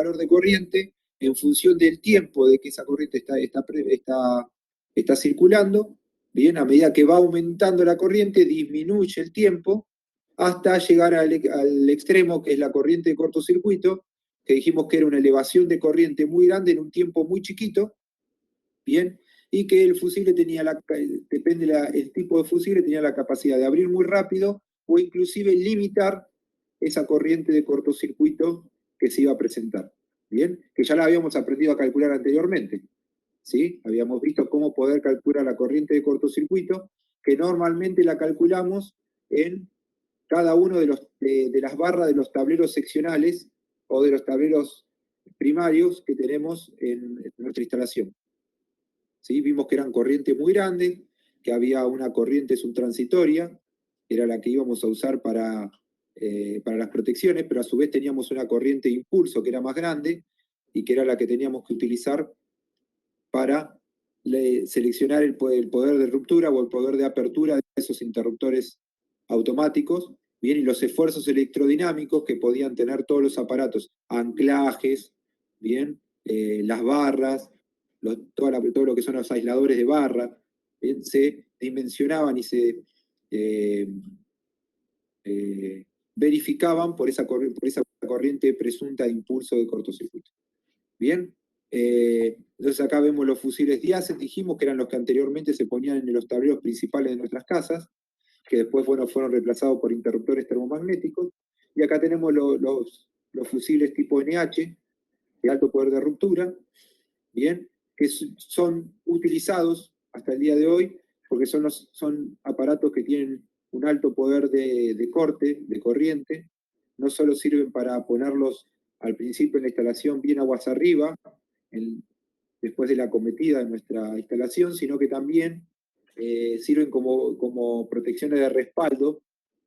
valor de corriente en función del tiempo de que esa corriente está circulando. Bien, a medida que va aumentando la corriente, disminuye el tiempo hasta llegar al extremo, que es la corriente de cortocircuito, que dijimos que era una elevación de corriente muy grande en un tiempo muy chiquito, bien, y que el fusible tenía depende del tipo de fusible, tenía la capacidad de abrir muy rápido o inclusive limitar esa corriente de cortocircuito que se iba a presentar, bien, que ya la habíamos aprendido a calcular anteriormente, ¿sí? Habíamos visto cómo poder calcular la corriente de cortocircuito, que normalmente la calculamos en cada uno de las barras de los tableros seccionales o de los tableros primarios que tenemos en nuestra instalación. ¿Sí? Vimos que eran corrientes muy grandes, que había una corriente subtransitoria, que era la que íbamos a usar para las protecciones, pero a su vez teníamos una corriente de impulso que era más grande y que era la que teníamos que utilizar para seleccionar el poder de ruptura o el poder de apertura de esos interruptores automáticos, bien, y los esfuerzos electrodinámicos que podían tener todos los aparatos, anclajes, bien, las barras, todo lo que son los aisladores de barra, bien, se dimensionaban y se verificaban por esa corriente presunta de impulso de cortocircuito. Bien, entonces acá vemos los fusibles diáceps, dijimos que eran los que anteriormente se ponían en los tableros principales de nuestras casas, que después fueron reemplazados por interruptores termomagnéticos, y acá tenemos los fusibles tipo NH, de alto poder de ruptura, bien, que son utilizados hasta el día de hoy, porque son aparatos que tienen un alto poder de corte, de corriente, no solo sirven para ponerlos al principio en la instalación bien aguas arriba, después de la acometida de nuestra instalación, sino que también sirven como protecciones de respaldo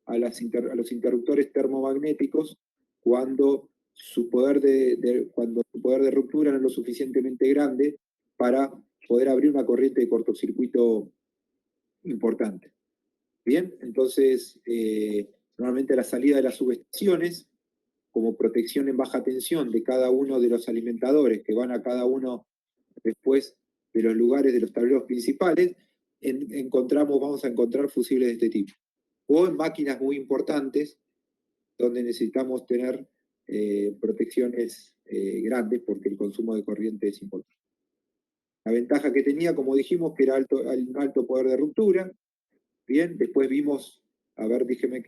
a los interruptores termomagnéticos cuando su poder de ruptura no es lo suficientemente grande para poder abrir una corriente de cortocircuito importante. Bien, entonces, normalmente a la salida de las subestaciones, como protección en baja tensión de cada uno de los alimentadores que van a cada uno después de los lugares de los tableros principales, vamos a encontrar fusibles de este tipo. O en máquinas muy importantes, donde necesitamos tener protecciones grandes porque el consumo de corriente es importante. La ventaja que tenía, como dijimos, que era un alto poder de ruptura. Bien, después vimos, a ver, déjenme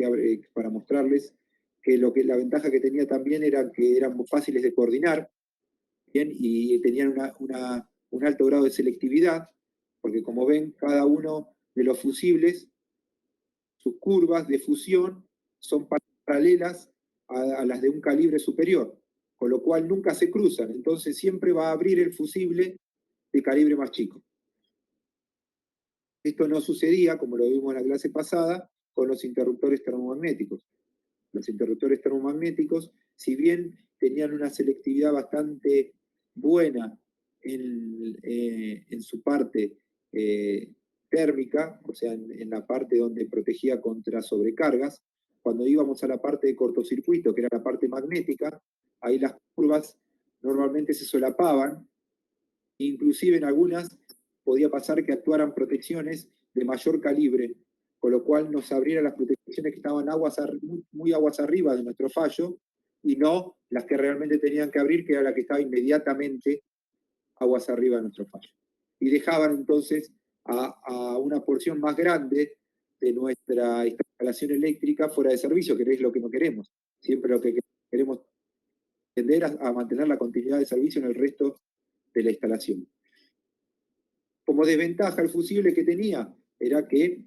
para mostrarles, que la ventaja que tenía también era que eran muy fáciles de coordinar, bien, y tenían un alto grado de selectividad, porque como ven, cada uno de los fusibles, sus curvas de fusión son paralelas a las de un calibre superior, con lo cual nunca se cruzan, entonces siempre va a abrir el fusible de calibre más chico. Esto no sucedía, como lo vimos en la clase pasada, con los interruptores termomagnéticos. Los interruptores termomagnéticos, si bien tenían una selectividad bastante buena en su parte térmica, o sea, en la parte donde protegía contra sobrecargas, cuando íbamos a la parte de cortocircuito, que era la parte magnética, ahí las curvas normalmente se solapaban, inclusive en algunas podía pasar que actuaran protecciones de mayor calibre, con lo cual nos abriera las protecciones que estaban muy aguas arriba de nuestro fallo, y no las que realmente tenían que abrir, que era la que estaba inmediatamente aguas arriba de nuestro fallo. Y dejaban entonces a una porción más grande de nuestra instalación eléctrica fuera de servicio, que es lo que no queremos. Siempre lo que queremos tender a mantener la continuidad de servicio en el resto de la instalación. Como desventaja el fusible que tenía era que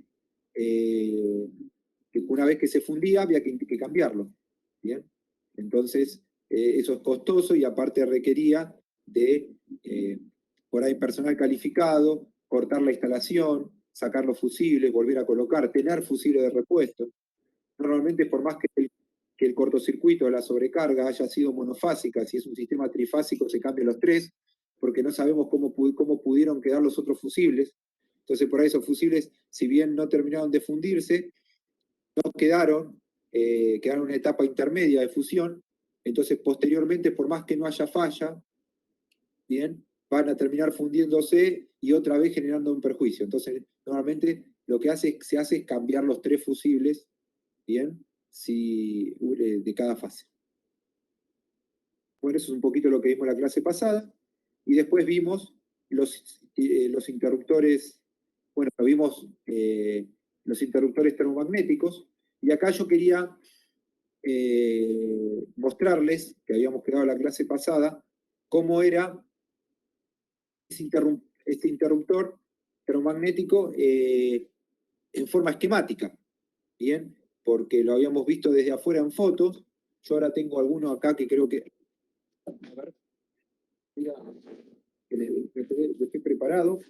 una vez que se fundía había que cambiarlo. ¿Bien? Entonces, eso es costoso y aparte requería de, por ahí, personal calificado, cortar la instalación, sacar los fusibles, volver a colocar, tener fusible de repuesto. Normalmente, por más que el cortocircuito o la sobrecarga haya sido monofásica, si es un sistema trifásico se cambian los tres, porque no sabemos cómo pudieron quedar los otros fusibles. Entonces, por ahí esos fusibles, si bien no terminaron de fundirse, no quedaron en una etapa intermedia de fusión, Entonces, posteriormente, por más que no haya falla, bien, van a terminar fundiéndose y otra vez generando un perjuicio. Entonces, normalmente lo que se hace es cambiar los 3 fusibles, bien, de cada fase. Bueno, eso es un poquito lo que vimos en la clase pasada. Y después vimos los interruptores, bueno, vimos los interruptores termomagnéticos. Y acá yo quería mostrarles, que habíamos quedado en la clase pasada, cómo era este interruptor termomagnético en forma esquemática, ¿bien? Porque lo habíamos visto desde afuera en fotos. Yo ahora tengo alguno acá que creo que... A ver, mira, que lo estoy preparado.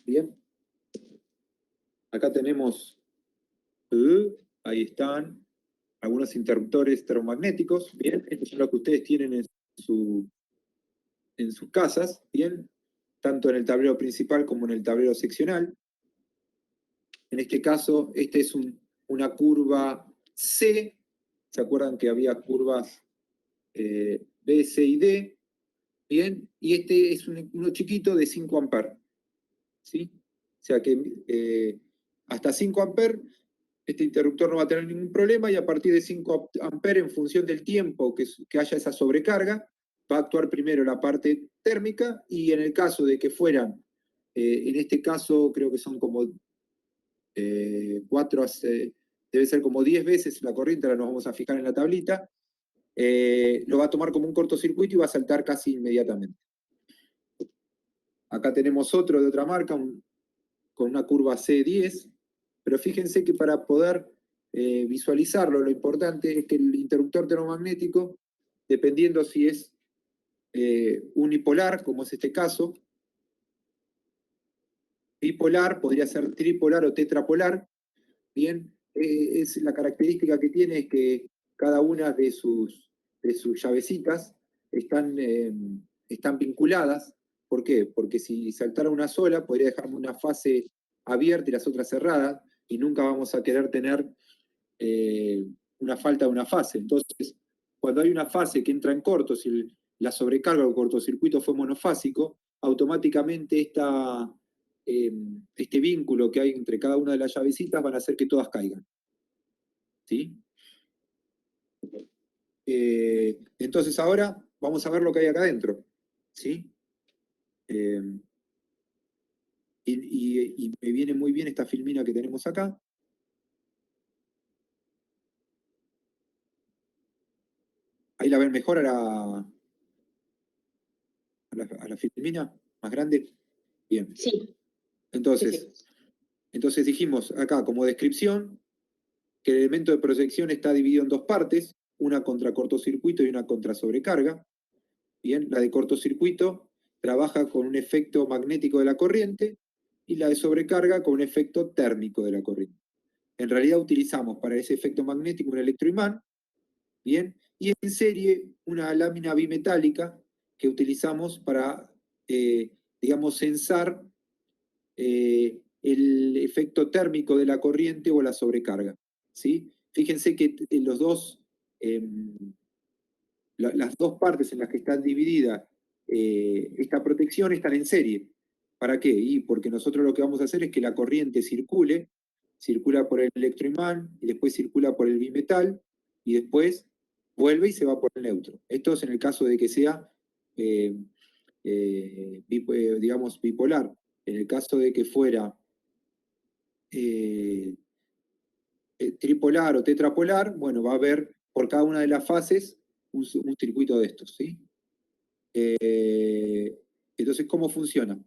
Bien. Acá tenemos, ahí están, algunos interruptores termomagnéticos. Bien, estos son los que ustedes tienen en sus casas, bien, tanto en el tablero principal como en el tablero seccional. En este caso, esta es una curva C. ¿Se acuerdan que había curvas B, C y D? Bien, y este es uno chiquito de 5 amperes. ¿Sí? O sea que hasta 5 amperes este interruptor no va a tener ningún problema y a partir de 5 amperes, en función del tiempo que haya esa sobrecarga, va a actuar primero la parte térmica y en el caso de que fueran, en este caso creo que son como 4, debe ser como 10 veces la corriente, ahora nos vamos a fijar en la tablita, lo va a tomar como un cortocircuito y va a saltar casi inmediatamente. Acá tenemos otro de otra marca, con una curva C10, pero fíjense que para poder visualizarlo, lo importante es que el interruptor termomagnético, dependiendo si es unipolar, como es este caso, bipolar, podría ser tripolar o tetrapolar, bien, es la característica que tiene es que cada una de sus llavecitas están vinculadas. ¿Por qué? Porque si saltara una sola, podría dejarme una fase abierta y las otras cerradas, y nunca vamos a querer tener una falta de una fase. Entonces, cuando hay una fase que entra en corto, si la sobrecarga o el cortocircuito fue monofásico, automáticamente este vínculo que hay entre cada una de las llavecitas van a hacer que todas caigan. ¿Sí? Entonces ahora vamos a ver lo que hay acá adentro. ¿Sí? Eh, y me viene muy bien esta filmina que tenemos acá. Ahí la ven mejor a la filmina más grande. Bien. Sí. Entonces, Sí. entonces dijimos acá como descripción que el elemento de proyección está dividido en 2 partes, una contra cortocircuito y una contra sobrecarga. Bien, la de cortocircuito trabaja con un efecto magnético de la corriente y la de sobrecarga con un efecto térmico de la corriente. En realidad utilizamos para ese efecto magnético un electroimán, bien, y en serie una lámina bimetálica que utilizamos para, digamos, censar el efecto térmico de la corriente o la sobrecarga. ¿Sí? Fíjense que las dos partes en las que están divididas esta protección están en serie. ¿Para qué? Y porque nosotros lo que vamos a hacer es que la corriente circula por el electroimán, y después circula por el bimetal, y después vuelve y se va por el neutro. Esto es en el caso de que sea, digamos, bipolar. En el caso de que fuera tripolar o tetrapolar, bueno, va a haber por cada una de las fases un circuito de estos, ¿sí? Entonces, ¿cómo funciona?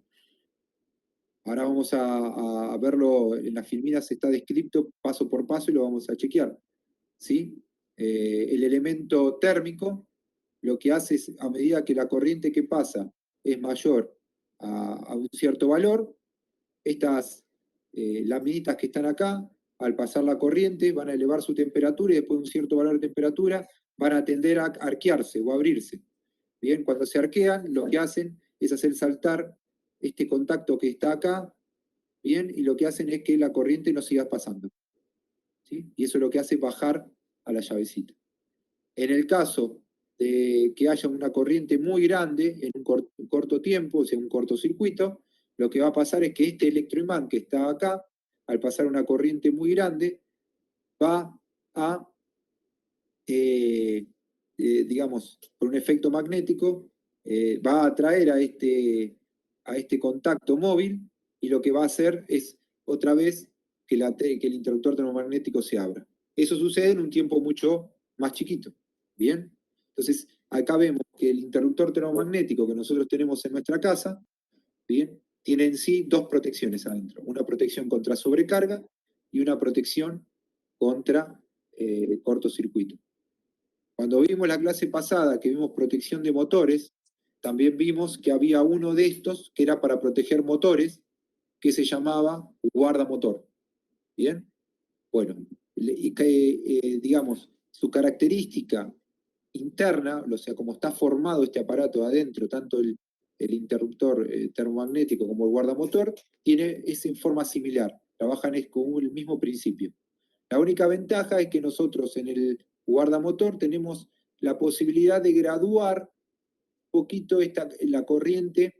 Ahora vamos a verlo, en las filminas está descrito paso por paso y lo vamos a chequear, ¿sí? El elemento térmico lo que hace es, a medida que la corriente que pasa es mayor a un cierto valor, estas laminitas que están acá, al pasar la corriente, van a elevar su temperatura y después de un cierto valor de temperatura van a tender a arquearse o a abrirse. Bien, cuando se arquean, lo que hacen es hacer saltar este contacto que está acá, bien, y lo que hacen es que la corriente no siga pasando, ¿sí? Y eso es lo que hace bajar a la llavecita. En el caso de que haya una corriente muy grande en un corto tiempo, o sea, un cortocircuito, lo que va a pasar es que este electroimán que está acá, al pasar una corriente muy grande, va a, digamos, por un efecto magnético, va a atraer a este contacto móvil y lo que va a hacer es otra vez que el interruptor termomagnético se abra. Eso sucede en un tiempo mucho más chiquito. ¿Bien? Entonces, acá vemos que el interruptor termomagnético que nosotros tenemos en nuestra casa, ¿bien? Tiene en sí dos protecciones adentro. Una protección contra sobrecarga y una protección contra cortocircuito. Cuando vimos la clase pasada que vimos protección de motores, también vimos que había uno de estos que era para proteger motores, que se llamaba guardamotor. ¿Bien? Bueno, digamos, su característica interna, o sea, como está formado este aparato adentro, tanto el interruptor termomagnético como el guardamotor, es en forma similar, trabajan con el mismo principio. La única ventaja es que nosotros en el guardamotor tenemos la posibilidad de graduar un poquito la corriente,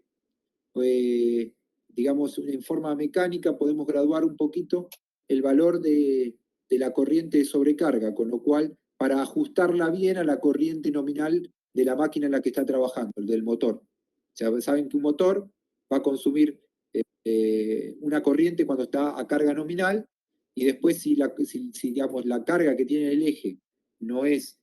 eh, digamos, en forma mecánica, podemos graduar un poquito el valor de la corriente de sobrecarga, con lo cual, para ajustarla bien a la corriente nominal de la máquina en la que está trabajando, el del motor. O sea, saben que un motor va a consumir una corriente cuando está a carga nominal, y después digamos, la carga que tiene el eje no es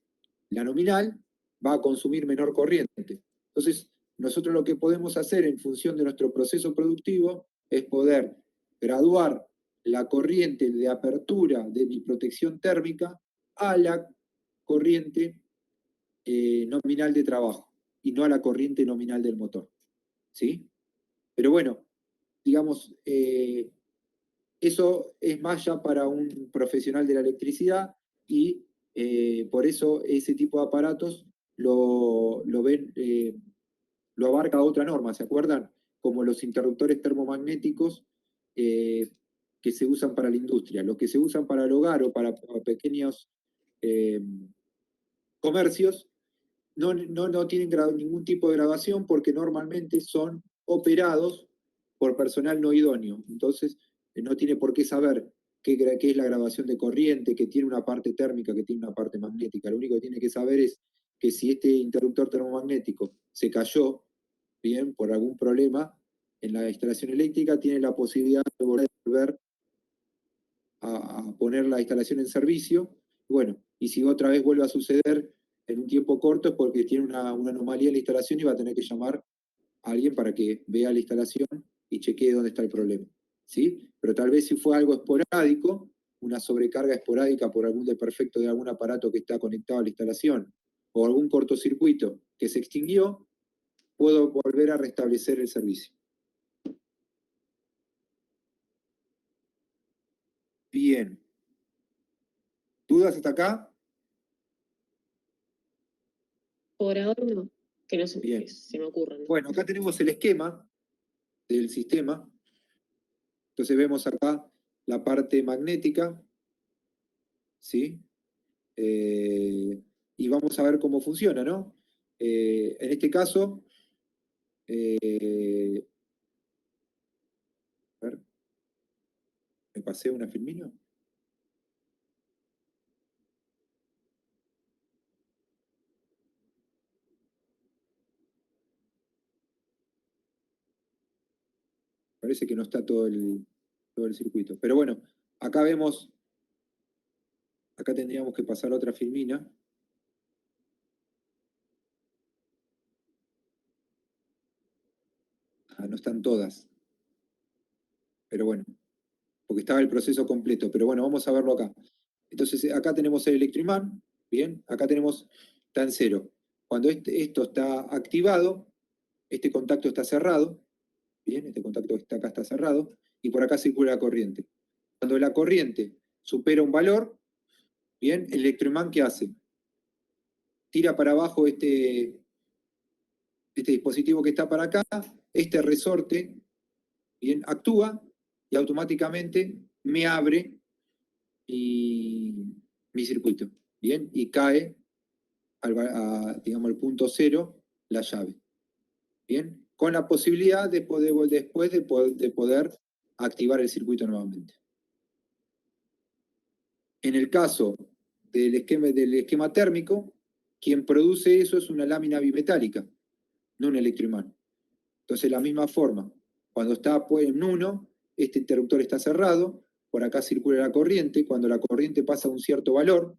la nominal, va a consumir menor corriente. Entonces, nosotros lo que podemos hacer en función de nuestro proceso productivo es poder graduar la corriente de apertura de mi protección térmica a la corriente nominal de trabajo y no a la corriente nominal del motor. ¿Sí? Pero bueno, digamos, eso es más ya para un profesional de la electricidad y por eso ese tipo de aparatos lo ven, lo abarca otra norma, ¿se acuerdan? Como los interruptores termomagnéticos que se usan para la industria. Los que se usan para el hogar o para pequeños eh, comercios no tienen ningún tipo de graduación porque normalmente son operados por personal no idóneo. Entonces, no tiene por qué saber qué es la graduación de corriente, que tiene una parte térmica, que tiene una parte magnética. Lo único que tiene que saber es que si este interruptor termomagnético se cayó, bien, por algún problema en la instalación eléctrica, tiene la posibilidad de volver a poner la instalación en servicio. Bueno, y si otra vez vuelve a suceder en un tiempo corto es porque tiene una anomalía en la instalación y va a tener que llamar a alguien para que vea la instalación y chequee dónde está el problema. ¿Sí? Pero tal vez si fue algo esporádico, una sobrecarga esporádica por algún desperfecto de algún aparato que está conectado a la instalación, o algún cortocircuito que se extinguió, puedo volver a restablecer el servicio. Bien. ¿Dudas hasta acá? Por ahora no, que no se, Bien. que se me ocurra. ¿No? Bueno, acá tenemos el esquema del sistema. Entonces vemos acá la parte magnética, ¿sí? Y vamos a ver cómo funciona, ¿no? En este caso, a ver, me pasé una filmina. Parece que no está todo el circuito. Pero bueno, acá vemos, acá tendríamos que pasar otra filmina. Ah, no están todas. Pero bueno, porque estaba el proceso completo. Pero bueno, vamos a verlo acá. Entonces, acá tenemos el electroimán, bien, acá tenemos, está en cero. Cuando esto está activado, este contacto está cerrado, bien, este contacto que está acá está cerrado, y por acá circula la corriente. Cuando la corriente supera un valor, bien, el electroimán, ¿qué hace? Tira para abajo este dispositivo que está para acá, este resorte Bien, actúa y automáticamente me abre mi circuito. Bien, y cae digamos, al punto cero la llave. Bien, con la posibilidad de poder, después de poder activar el circuito nuevamente. En el caso del esquema térmico, quien produce eso es una lámina bimetálica, no un electroimán. Entonces, de la misma forma, cuando está en 1, este interruptor está cerrado, por acá circula la corriente, cuando la corriente pasa a un cierto valor,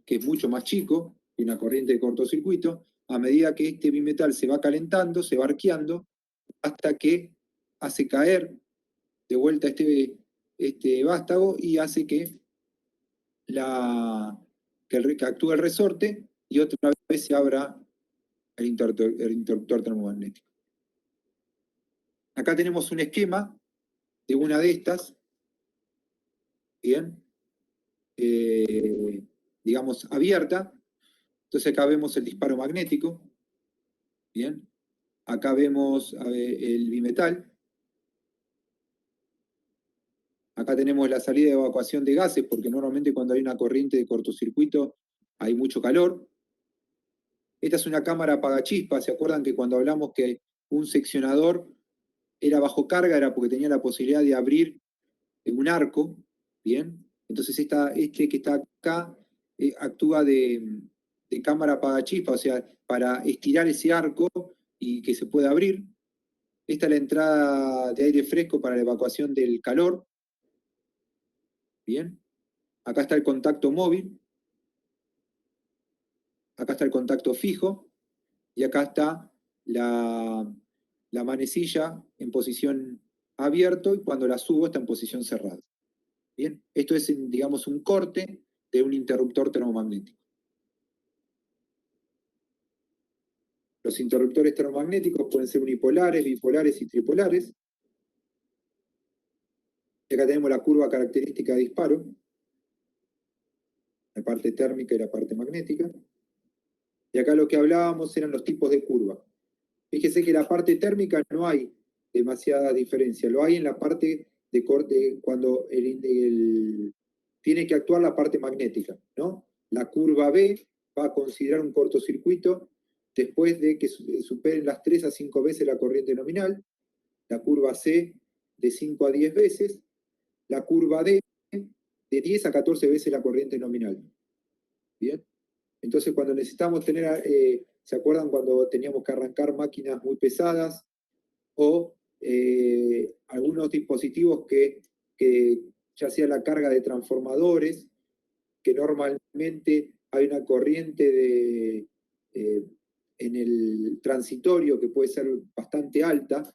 que es mucho más chico que una corriente de cortocircuito, a medida que este bimetal se va calentando, se va arqueando, hasta que hace caer de vuelta este vástago y hace que que actúe el resorte y otra vez se abra el interruptor termomagnético. Acá tenemos un esquema de una de estas, bien, digamos abierta. Entonces acá vemos el disparo magnético, bien. Acá vemos el bimetal. Acá tenemos la salida de evacuación de gases, porque normalmente cuando hay una corriente de cortocircuito hay mucho calor. Esta es una cámara apagachispas. ¿Se acuerdan que cuando hablamos que un seccionador era bajo carga? Era porque tenía la posibilidad de abrir un arco, ¿bien? Entonces este que está acá actúa de cámara apagachispas, o sea, para estirar ese arco y que se pueda abrir. Esta es la entrada de aire fresco para la evacuación del calor. Bien. Acá está el contacto móvil. Acá está el contacto fijo. Y acá está la manecilla en posición abierto y cuando la subo está en posición cerrada. Bien. Esto es, digamos, un corte de un interruptor termomagnético. Los interruptores termomagnéticos pueden ser unipolares, bipolares y tripolares. Y acá tenemos la curva característica de disparo, la parte térmica y la parte magnética. Y acá lo que hablábamos eran los tipos de curva. Fíjese que en la parte térmica no hay demasiada diferencia, lo hay en la parte de corte cuando tiene que actuar la parte magnética, ¿no? La curva B va a considerar un cortocircuito después de que superen las 3 a 5 veces la corriente nominal, la curva C de 5 a 10 veces, la curva D de 10 a 14 veces la corriente nominal. ¿Bien? Entonces, cuando necesitamos tener, ¿se acuerdan cuando teníamos que arrancar máquinas muy pesadas o algunos dispositivos que ya sea la carga de transformadores, que normalmente hay una corriente en el transitorio que puede ser bastante alta,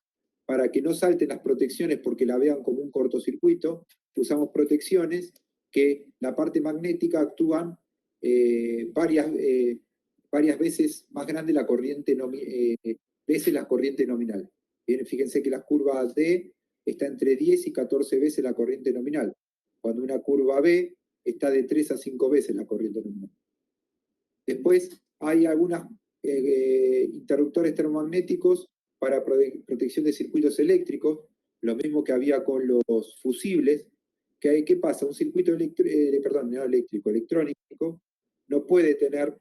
para que no salten las protecciones porque la vean como un cortocircuito, usamos protecciones que la parte magnética actúan varias veces más grande la corriente veces la corriente nominal. Bien, fíjense que la curva D está entre 10 y 14 veces la corriente nominal, cuando una curva B está de 3 a 5 veces la corriente nominal. Después hay algunos interruptores termomagnéticos para protección de circuitos eléctricos, lo mismo que había con los fusibles. ¿Qué pasa? Un circuito electrónico no puede tener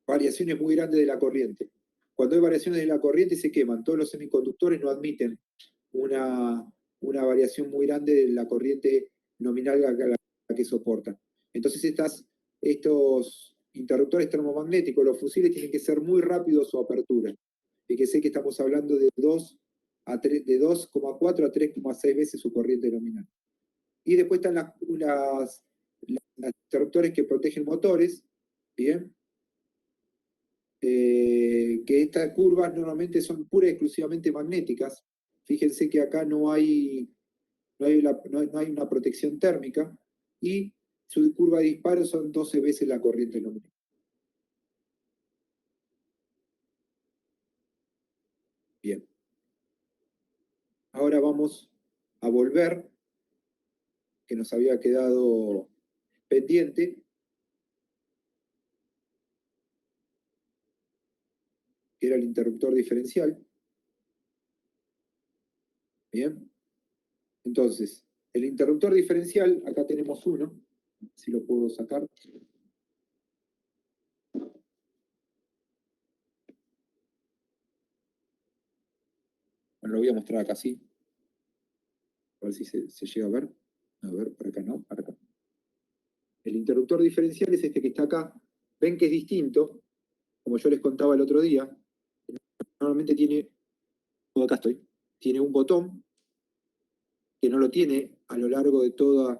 variaciones muy grandes de la corriente. Cuando hay variaciones de la corriente se queman. Todos los semiconductores no admiten una variación muy grande de la corriente nominal a la que soportan. Entonces estos interruptores termomagnéticos, los fusibles, tienen que ser muy rápidos su apertura. Fíjese que estamos hablando de 2,4 a 3,6 veces su corriente nominal. Y después están los interruptores que protegen motores, ¿bien? Que estas curvas normalmente son pura y exclusivamente magnéticas. Fíjense que acá no hay una protección térmica y su curva de disparo son 12 veces la corriente nominal. Bien. Ahora vamos a volver, que nos había quedado pendiente, que era el interruptor diferencial. Bien. Entonces, el interruptor diferencial, acá tenemos uno, si lo puedo sacar. Bueno, lo voy a mostrar acá así. A ver si se llega a ver. A ver, por acá no, para acá. El interruptor diferencial es este que está acá. Ven que es distinto, como yo les contaba el otro día. Normalmente tiene, acá estoy, tiene un botón que no lo tiene a lo largo de todo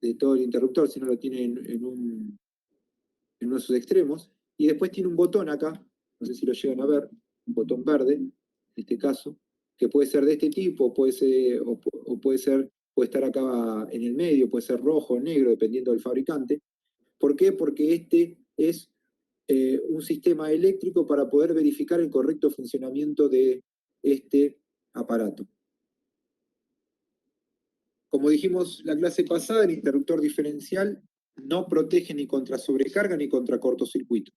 el interruptor, sino lo tiene en uno de sus extremos. Y después tiene un botón acá, no sé si lo llegan a ver, un botón verde, en este caso, que puede ser de este tipo, puede ser, puede estar acá en el medio, puede ser rojo o negro, dependiendo del fabricante. ¿Por qué? Porque este es un sistema eléctrico para poder verificar el correcto funcionamiento de este aparato. Como dijimos la clase pasada, el interruptor diferencial no protege ni contra sobrecarga ni contra cortocircuito.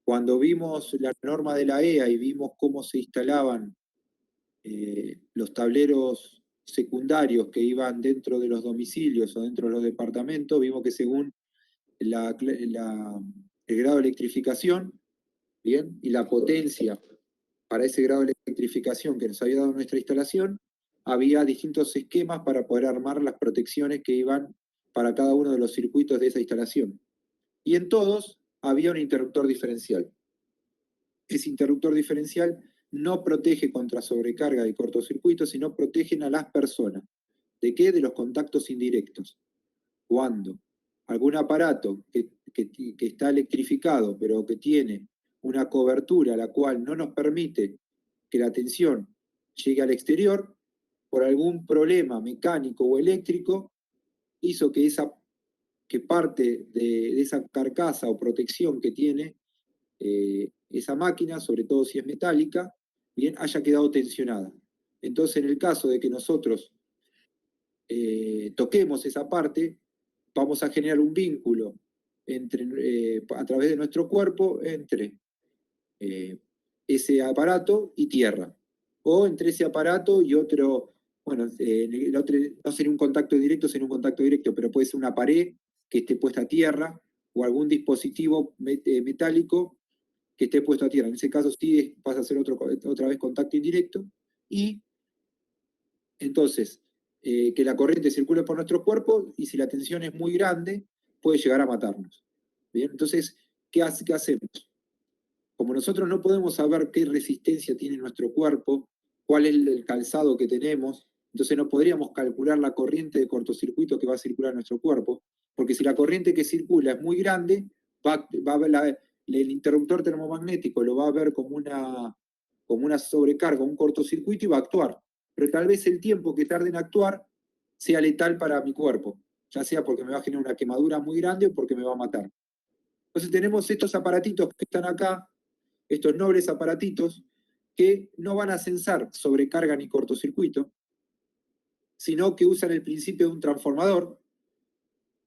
Cuando vimos la norma de la EA y vimos cómo se instalaban los tableros secundarios que iban dentro de los domicilios o dentro de los departamentos, vimos que según el grado de electrificación, ¿bien? Y la potencia para ese grado de electrificación que nos había dado nuestra instalación, había distintos esquemas para poder armar las protecciones que iban para cada uno de los circuitos de esa instalación. Y en todos había un interruptor diferencial. Ese interruptor diferencial no protege contra sobrecarga y cortocircuito, sino protegen a las personas. ¿De qué? De los contactos indirectos. Cuando algún aparato que está electrificado, pero que tiene una cobertura la cual no nos permite que la tensión llegue al exterior, por algún problema mecánico o eléctrico, hizo que parte de esa carcasa o protección que tiene esa máquina, sobre todo si es metálica, bien, haya quedado tensionada. Entonces, en el caso de que nosotros toquemos esa parte, vamos a generar un vínculo a través de nuestro cuerpo entre ese aparato y tierra, o entre ese aparato y otro, bueno, el otro, no sería un contacto directo, sería un contacto directo, pero puede ser una pared que esté puesta a tierra, o algún dispositivo metálico que esté puesto a tierra. En ese caso sí pasa a ser otra vez contacto indirecto, y entonces que la corriente circule por nuestro cuerpo, y si la tensión es muy grande, puede llegar a matarnos. ¿Bien? Entonces, ¿qué hacemos? Como nosotros no podemos saber qué resistencia tiene nuestro cuerpo, cuál es el calzado que tenemos, entonces no podríamos calcular la corriente de cortocircuito que va a circular en nuestro cuerpo, porque si la corriente que circula es muy grande, va a ver el interruptor termomagnético lo va a ver como una sobrecarga, un cortocircuito, y va a actuar. Pero tal vez el tiempo que tarde en actuar sea letal para mi cuerpo, ya sea porque me va a generar una quemadura muy grande o porque me va a matar. Entonces tenemos estos aparatitos que están acá, estos nobles aparatitos, que no van a censar sobrecarga ni cortocircuito, sino que usan el principio de un transformador,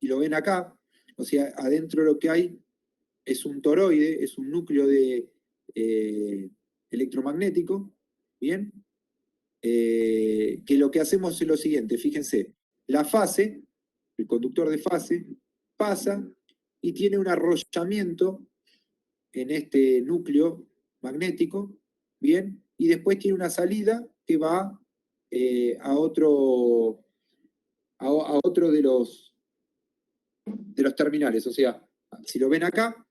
y lo ven acá. O sea, adentro lo que hay es un toroide, es un núcleo electromagnético, ¿bien? Que lo que hacemos es lo siguiente, fíjense, la fase, el conductor de fase, pasa y tiene un arrollamiento en este núcleo magnético, ¿bien? Y después tiene una salida que va a otro de los terminales. O sea, si lo ven acá,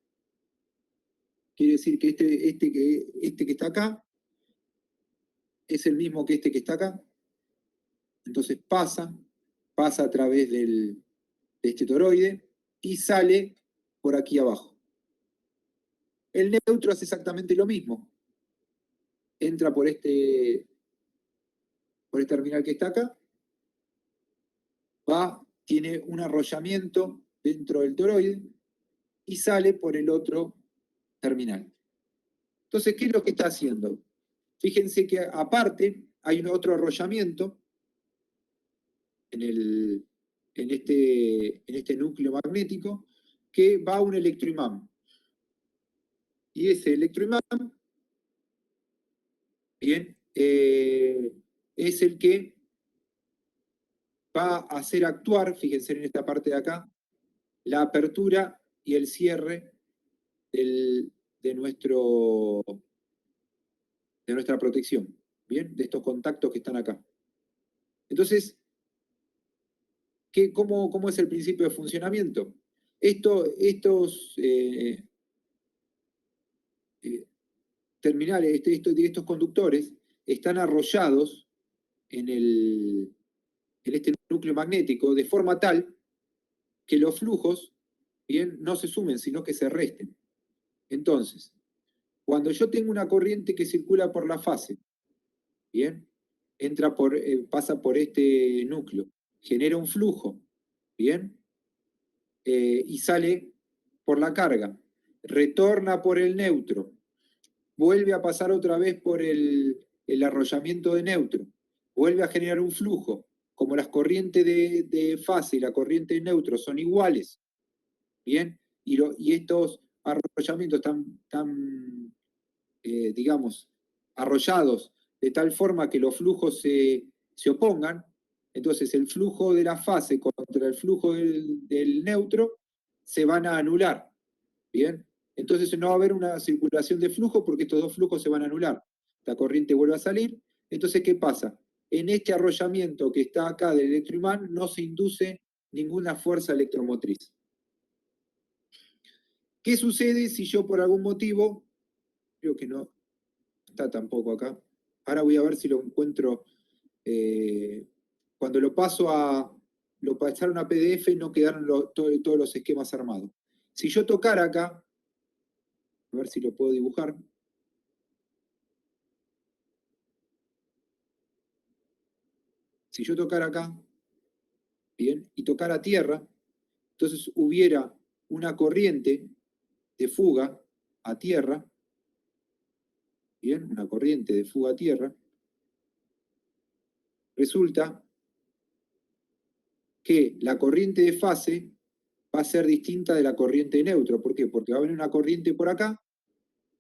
quiere decir que este que está acá es el mismo que este que está acá. Entonces pasa a través de este toroide y sale por aquí abajo. El neutro hace exactamente lo mismo. Entra por este terminal que está acá, tiene un arrollamiento dentro del toroide y sale por el otro terminal. Entonces, ¿qué es lo que está haciendo? Fíjense que aparte hay otro arrollamiento en este núcleo magnético, que va a un electroimán. Y ese electroimán, bien, es el que va a hacer actuar, fíjense en esta parte de acá, la apertura y el cierre de nuestra protección, ¿bien? De estos contactos que están acá. Entonces, ¿cómo es el principio de funcionamiento? Estos terminales, estos conductores, están arrollados en este núcleo magnético de forma tal que los flujos, bien, no se sumen, sino que se resten. Entonces, cuando yo tengo una corriente que circula por la fase, bien, pasa por este núcleo, genera un flujo, bien, y sale por la carga, retorna por el neutro, vuelve a pasar otra vez por el arrollamiento de neutro, vuelve a generar un flujo. Como las corrientes de fase y la corriente de neutro son iguales, ¿bien? Y estos arrollamientos están digamos, arrollados de tal forma que los flujos se opongan, entonces el flujo de la fase contra el flujo del neutro se van a anular, ¿bien? Entonces no va a haber una circulación de flujo porque estos dos flujos se van a anular. La corriente vuelve a salir. Entonces, ¿qué pasa? En este arrollamiento que está acá del electroimán no se induce ninguna fuerza electromotriz. ¿Qué sucede si yo por algún motivo, creo que no está tampoco acá, ahora voy a ver si lo encuentro, cuando lo pasaron a PDF no quedaron todos los esquemas armados. Si yo tocara acá, a ver si lo puedo dibujar. Si yo tocara acá, bien, y tocara tierra, entonces hubiera una corriente de fuga a tierra, bien, una corriente de fuga a tierra, resulta que la corriente de fase va a ser distinta de la corriente de neutro. ¿Por qué? Porque va a venir una corriente por acá,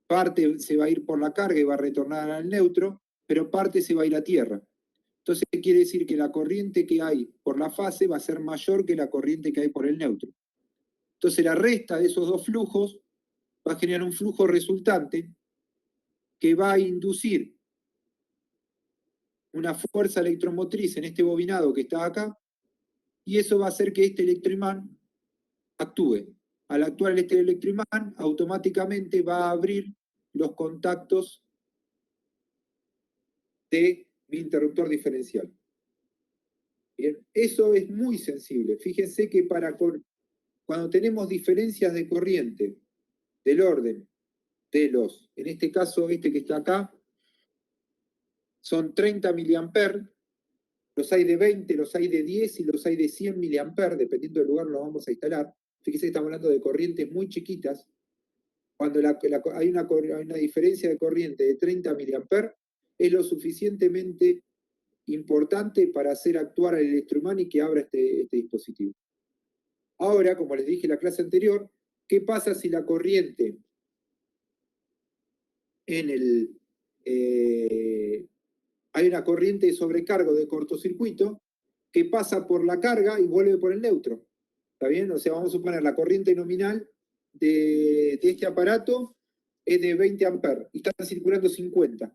parte se va a ir por la carga y va a retornar al neutro, pero parte se va a ir a tierra. Entonces quiere decir que la corriente que hay por la fase va a ser mayor que la corriente que hay por el neutro. Entonces la resta de esos dos flujos va a generar un flujo resultante que va a inducir una fuerza electromotriz en este bobinado que está acá, y eso va a hacer que este electroimán actúe. Al actuar este electroimán, automáticamente va a abrir los contactos de mi interruptor diferencial. Bien, eso es muy sensible. Fíjense que cuando tenemos diferencias de corriente del orden de en este caso, este que está acá, son 30 miliamperes, los hay de 20, los hay de 10 y los hay de 100 miliamperes, dependiendo del lugar los vamos a instalar. Fíjense que estamos hablando de corrientes muy chiquitas. Cuando hay una diferencia de corriente de 30 miliamperes, es lo suficientemente importante para hacer actuar al electroimán y que abra este dispositivo. Ahora, como les dije en la clase anterior, ¿qué pasa si la corriente hay una corriente de sobrecargo de cortocircuito que pasa por la carga y vuelve por el neutro? ¿Está bien? O sea, vamos a suponer la corriente nominal de este aparato es de 20 amperes y están circulando 50.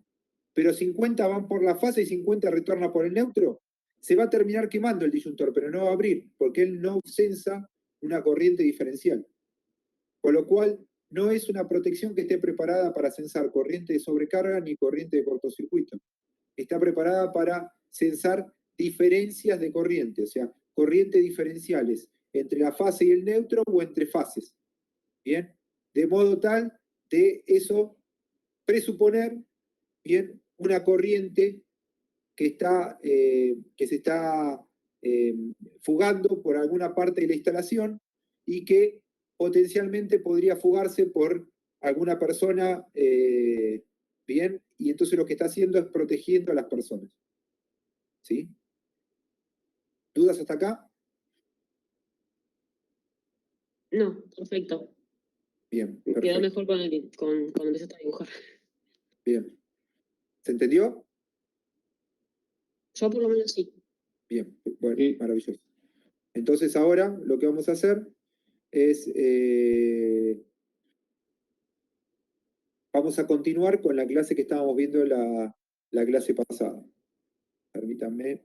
Pero 50 van por la fase y 50 retorna por el neutro. Se va a terminar quemando el disyuntor, pero no va a abrir, porque él no sensa una corriente diferencial. Con lo cual, no es una protección que esté preparada para censar corriente de sobrecarga ni corriente de cortocircuito. Está preparada para censar diferencias de corriente, o sea, corrientes diferenciales entre la fase y el neutro o entre fases. Bien, de modo tal de eso presuponer, bien, una corriente que se está fugando por alguna parte de la instalación y que potencialmente podría fugarse por alguna persona, bien, y entonces lo que está haciendo es protegiendo a las personas. ¿Sí? ¿Dudas hasta acá? No, perfecto. Bien, perfecto. Quedó mejor cuando empezaste a dibujar. Bien. ¿Se entendió? Yo por lo menos sí. Bien, bueno, maravilloso. Entonces ahora lo que vamos a hacer es, vamos a continuar con la clase que estábamos viendo la clase pasada. Permítanme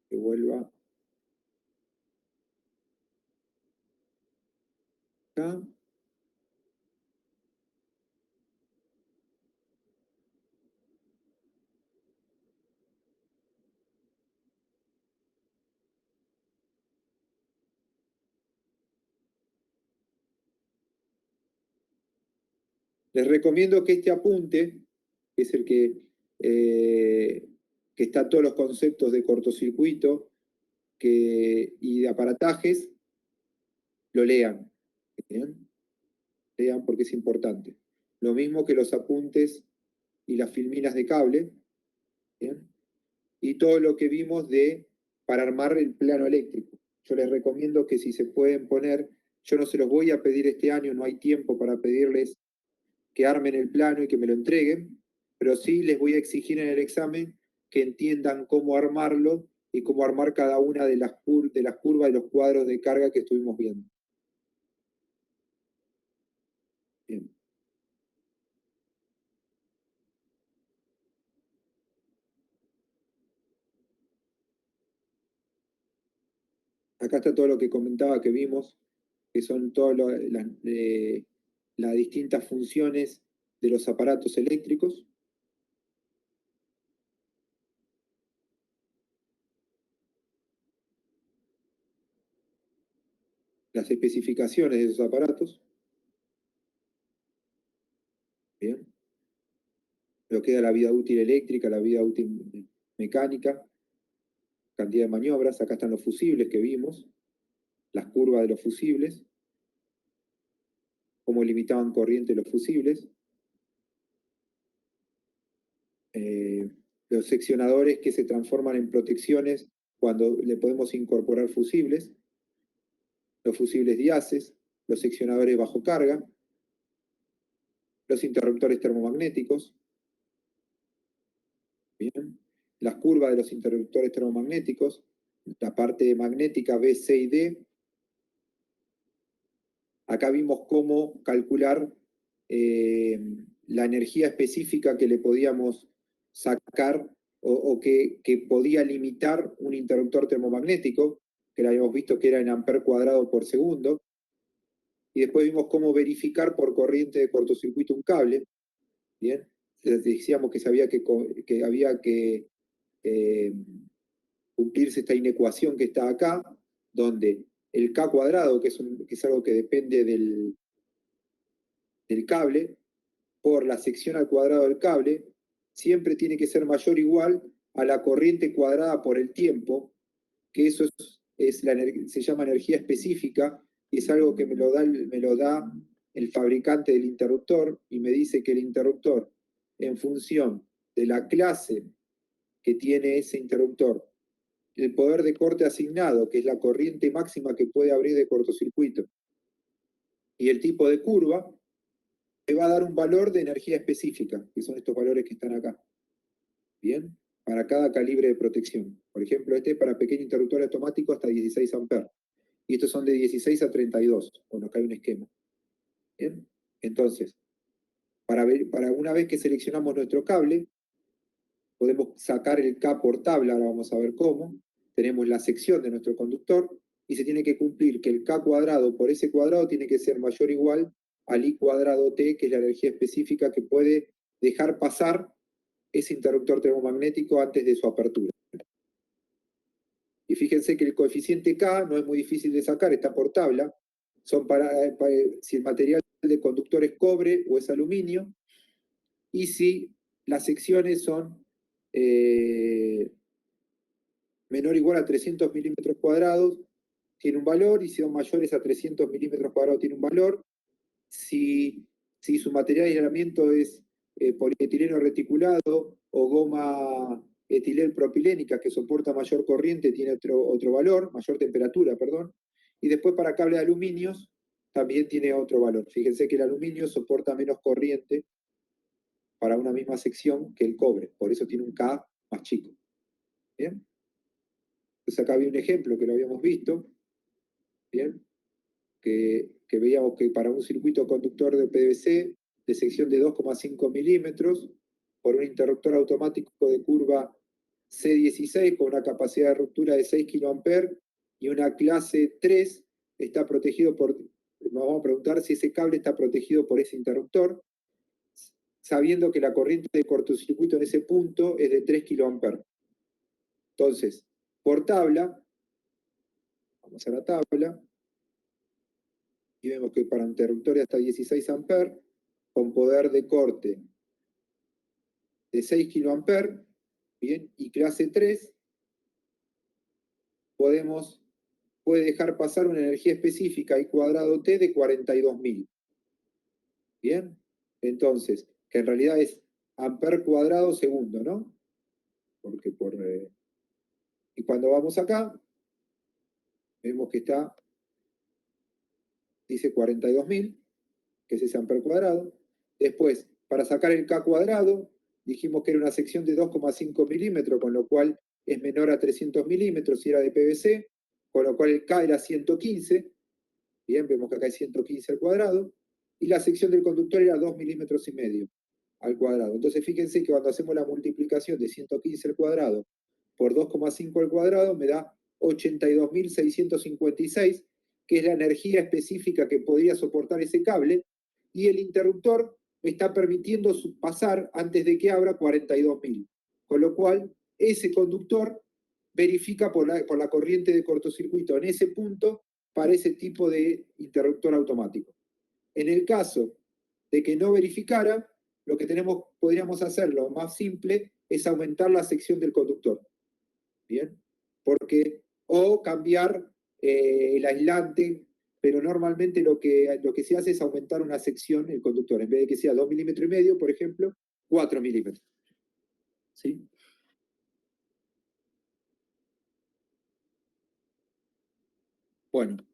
que vuelva acá. Les recomiendo que este apunte, que es el que está todos los conceptos de cortocircuito y de aparatajes, lo lean. ¿Bien? Lean porque es importante. Lo mismo que los apuntes y las filminas de cable. ¿Bien? Y todo lo que vimos para armar el plano eléctrico. Yo les recomiendo que si se pueden poner, yo no se los voy a pedir este año, no hay tiempo para pedirles que armen el plano y que me lo entreguen, pero sí les voy a exigir en el examen que entiendan cómo armarlo y cómo armar cada una de las curvas y los cuadros de carga que estuvimos viendo. Bien. Acá está todo lo que comentaba que vimos, que son todas las distintas funciones de los aparatos eléctricos. Las especificaciones de esos aparatos. Bien. Lo que da la vida útil eléctrica, la vida útil mecánica, cantidad de maniobras. Acá están los fusibles que vimos, las curvas de los fusibles, cómo limitaban corriente los fusibles. Los seccionadores que se transforman en protecciones cuando le podemos incorporar fusibles, los fusibles diaces, los seccionadores bajo carga, los interruptores termomagnéticos. Bien. Las curvas de los interruptores termomagnéticos, la parte magnética B, C y D. Acá vimos cómo calcular la energía específica que le podíamos sacar o que podía limitar un interruptor termomagnético, que lo habíamos visto que era en amper cuadrado por segundo. Y después vimos cómo verificar por corriente de cortocircuito un cable. Bien, decíamos que había que cumplirse esta inecuación que está acá, donde el K cuadrado, que es algo que depende del cable, por la sección al cuadrado del cable, siempre tiene que ser mayor o igual a la corriente cuadrada por el tiempo, que eso se llama energía específica, y es algo que me lo da el fabricante del interruptor, y me dice que el interruptor, en función de la clase que tiene ese interruptor, el poder de corte asignado, que es la corriente máxima que puede abrir de cortocircuito, y el tipo de curva, me va a dar un valor de energía específica, que son estos valores que están acá. Bien, para cada calibre de protección. Por ejemplo, este es para pequeño interruptor automático hasta 16 amperes. Y estos son de 16 a 32. Bueno, acá hay un esquema. Bien, entonces, para una vez que seleccionamos nuestro cable, podemos sacar el K por tabla, ahora vamos a ver cómo. Tenemos la sección de nuestro conductor y se tiene que cumplir que el K cuadrado por ese cuadrado tiene que ser mayor o igual al I cuadrado T, que es la energía específica que puede dejar pasar ese interruptor termomagnético antes de su apertura. Y fíjense que el coeficiente K no es muy difícil de sacar, está por tabla. Son si el material de conductor es cobre o es aluminio, y si las secciones son menor o igual a 300 milímetros cuadrados, tiene un valor, y si son mayores a 300 milímetros cuadrados, tiene un valor. Si su material de aislamiento es polietileno reticulado o goma etilel propilénica que soporta mayor corriente, tiene otro valor, mayor temperatura, perdón. Y después para cable de aluminios también tiene otro valor. Fíjense que el aluminio soporta menos corriente para una misma sección que el cobre, por eso tiene un K más chico. ¿Bien? Entonces acá había un ejemplo que lo habíamos visto, ¿bien? Que veíamos que para un circuito conductor de PVC de sección de 2,5 milímetros, por un interruptor automático de curva C16 con una capacidad de ruptura de 6 kA y una clase 3, está protegido por, vamos a preguntar si ese cable está protegido por ese interruptor, sabiendo que la corriente de cortocircuito en ese punto es de 3 kA. Entonces, por tabla, vamos a la tabla, y vemos que para interruptores hasta 16 amperes, con poder de corte de 6 kA, bien, y clase 3, puede dejar pasar una energía específica I cuadrado T de 42.000. Bien, entonces, que en realidad es amper cuadrado segundo, ¿no? Porque y cuando vamos acá, vemos que dice 42.000, que es ese amper cuadrado. Después, para sacar el K cuadrado, dijimos que era una sección de 2,5 milímetros, con lo cual es menor a 300 milímetros si era de PVC, con lo cual el K era 115. Bien, vemos que acá hay 115 al cuadrado. Y la sección del conductor era 2,5 milímetros al cuadrado. Entonces, fíjense que cuando hacemos la multiplicación de 115 al cuadrado por 2,5 al cuadrado, me da 82.656, que es la energía específica que podría soportar ese cable, y el interruptor me está permitiendo pasar antes de que abra 42.000. Con lo cual, ese conductor verifica por la corriente de cortocircuito en ese punto para ese tipo de interruptor automático. En el caso de que no verificara, lo que podríamos hacer, lo más simple, es aumentar la sección del conductor. ¿Bien? O cambiar el aislante, pero normalmente lo que se hace es aumentar una sección, el conductor, en vez de que sea 2,5 milímetros, por ejemplo, 4 milímetros. ¿Sí? Bueno,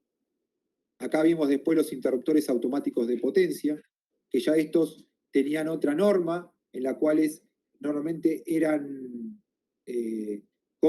acá vimos después los interruptores automáticos de potencia, que ya estos tenían otra norma, en la cual normalmente eran